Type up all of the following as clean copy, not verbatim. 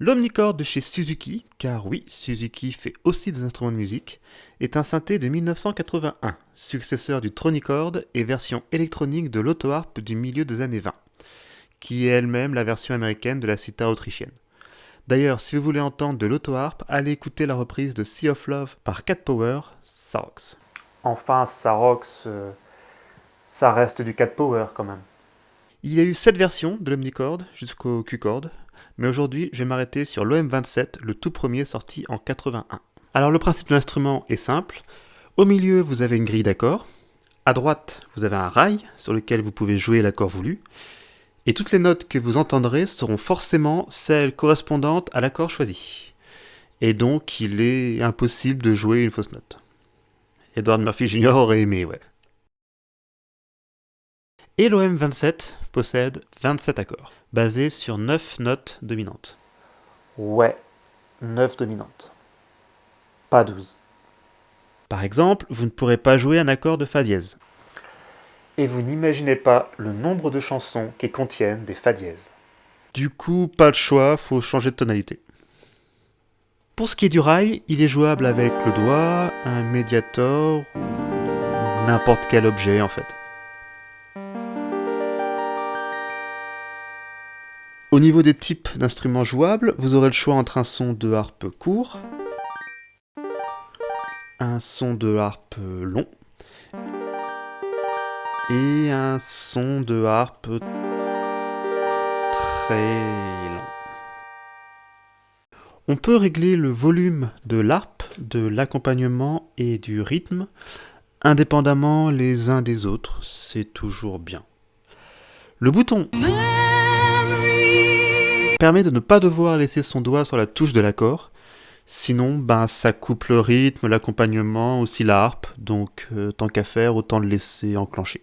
L'Omnichord de chez Suzuki, car oui, Suzuki fait aussi des instruments de musique, est un synthé de 1981, successeur du Tronichord et version électronique de l'auto-harpe du milieu des années 20, qui est elle-même la version américaine de la sitar autrichienne. D'ailleurs, si vous voulez entendre de l'auto-harpe, allez écouter la reprise de Sea of Love par Cat Power, ça rocks. Enfin, ça rocks, ça reste du Cat Power quand même. Il y a eu 7 versions de l'Omnichord jusqu'au Q-Chord, mais aujourd'hui je vais m'arrêter sur l'OM27, le tout premier sorti en 81. Alors le principe de l'instrument est simple. Au milieu vous avez une grille d'accords, à droite vous avez un rail sur lequel vous pouvez jouer l'accord voulu, et toutes les notes que vous entendrez seront forcément celles correspondantes à l'accord choisi. Et donc il est impossible de jouer une fausse note. Edward Murphy Jr. aurait aimé, ouais. Et l'OM27 possède 27 accords, basés sur 9 notes dominantes. Ouais, 9 dominantes. Pas 12. Par exemple, vous ne pourrez pas jouer un accord de Fa dièse. Et vous n'imaginez pas le nombre de chansons qui contiennent des Fa dièses. Du coup, pas le choix, faut changer de tonalité. Pour ce qui est du rail, il est jouable avec le doigt, un médiator ou n'importe quel objet en fait. Au niveau des types d'instruments jouables, vous aurez le choix entre un son de harpe court, un son de harpe long et un son de harpe très long. On peut régler le volume de l'harpe, de l'accompagnement et du rythme indépendamment les uns des autres, c'est toujours bien. Le bouton permet de ne pas devoir laisser son doigt sur la touche de l'accord, sinon ça coupe le rythme, l'accompagnement, aussi la harpe, donc tant qu'à faire, autant le laisser enclencher.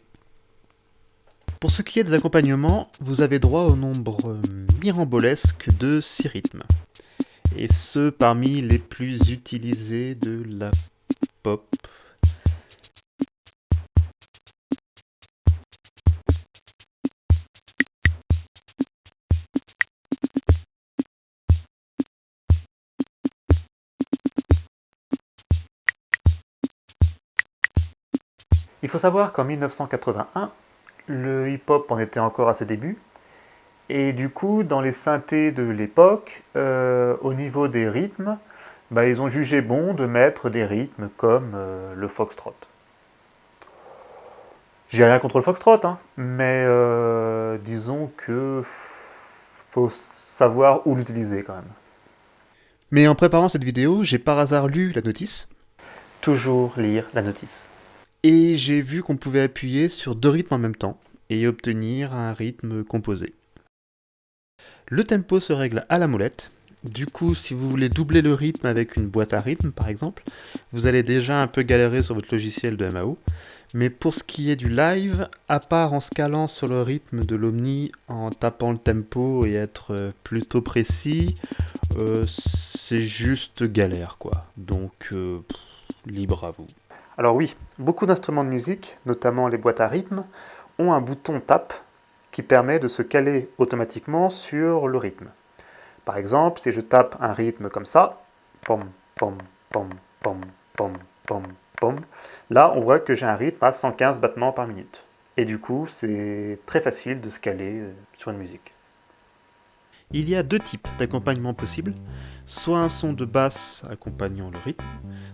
Pour ce qui est des accompagnements, vous avez droit au nombre mirambolesque de 6 rythmes, et ce parmi les plus utilisés de la pop. Il faut savoir qu'en 1981, le hip-hop en était encore à ses débuts. Et du coup, dans les synthés de l'époque, au niveau des rythmes, ils ont jugé bon de mettre des rythmes comme le foxtrot. J'ai rien contre le foxtrot, mais disons que faut savoir où l'utiliser quand même. Mais en préparant cette vidéo, j'ai par hasard lu la notice. Toujours lire la notice. Et j'ai vu qu'on pouvait appuyer sur 2 rythmes en même temps et obtenir un rythme composé. Le tempo se règle à la molette. Du coup, si vous voulez doubler le rythme avec une boîte à rythme par exemple, vous allez déjà un peu galérer sur votre logiciel de MAO. Mais pour ce qui est du live, à part en scalant sur le rythme de l'Omni, en tapant le tempo et être plutôt précis, c'est juste galère quoi. Donc, libre à vous. Alors oui, beaucoup d'instruments de musique, notamment les boîtes à rythme, ont un bouton tap qui permet de se caler automatiquement sur le rythme. Par exemple, si je tape un rythme comme ça, pom, pom, pom, pom, pom, pom, pom, là on voit que j'ai un rythme à 115 battements par minute. Et du coup, c'est très facile de se caler sur une musique. Il y a 2 types d'accompagnement possibles, soit un son de basse accompagnant le rythme,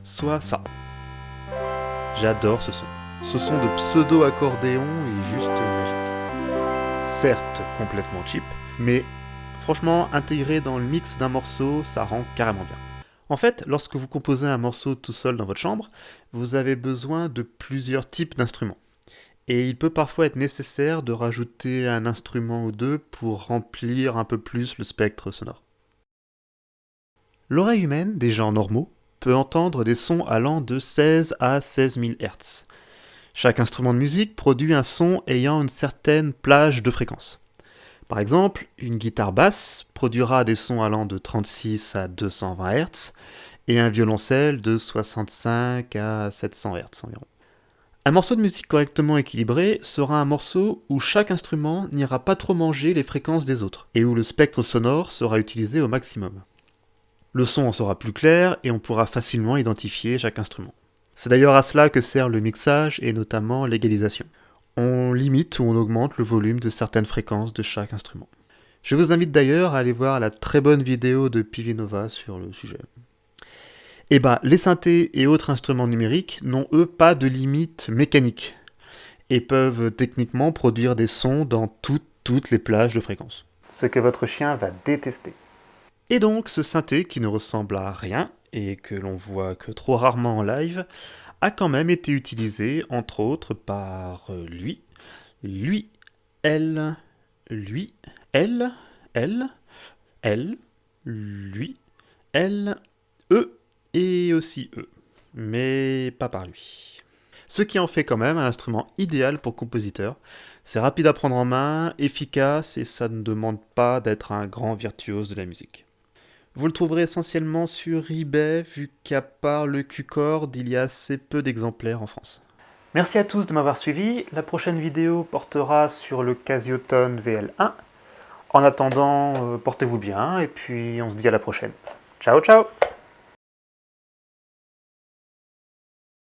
soit ça. J'adore ce son. Ce son de pseudo-accordéon est juste magique. Certes complètement cheap, mais franchement, intégré dans le mix d'un morceau, ça rend carrément bien. En fait, lorsque vous composez un morceau tout seul dans votre chambre, vous avez besoin de plusieurs types d'instruments. Et il peut parfois être nécessaire de rajouter un instrument ou deux pour remplir un peu plus le spectre sonore. L'oreille humaine, des gens normaux, peut entendre des sons allant de 16 à 16 000 Hz. Chaque instrument de musique produit un son ayant une certaine plage de fréquence. Par exemple, une guitare basse produira des sons allant de 36 à 220 Hz et un violoncelle de 65 à 700 Hz environ. Un morceau de musique correctement équilibré sera un morceau où chaque instrument n'ira pas trop manger les fréquences des autres, et où le spectre sonore sera utilisé au maximum. Le son en sera plus clair et on pourra facilement identifier chaque instrument. C'est d'ailleurs à cela que sert le mixage et notamment l'égalisation. On limite ou on augmente le volume de certaines fréquences de chaque instrument. Je vous invite d'ailleurs à aller voir la très bonne vidéo de Pivinova sur le sujet. Et les synthés et autres instruments numériques n'ont eux pas de limite mécanique et peuvent techniquement produire des sons dans toutes les plages de fréquences. Ce que votre chien va détester. Et donc ce synthé qui ne ressemble à rien et que l'on voit que trop rarement en live a quand même été utilisé entre autres par lui, elle, lui, elle, lui, elle, eux et aussi eux, mais pas par lui. Ce qui en fait quand même un instrument idéal pour compositeur. C'est rapide à prendre en main, efficace et ça ne demande pas d'être un grand virtuose de la musique. Vous le trouverez essentiellement sur eBay, vu qu'à part le Q-Chord, il y a assez peu d'exemplaires en France. Merci à tous de m'avoir suivi. La prochaine vidéo portera sur le Casiotone VL1. En attendant, portez-vous bien et puis on se dit à la prochaine. Ciao ciao!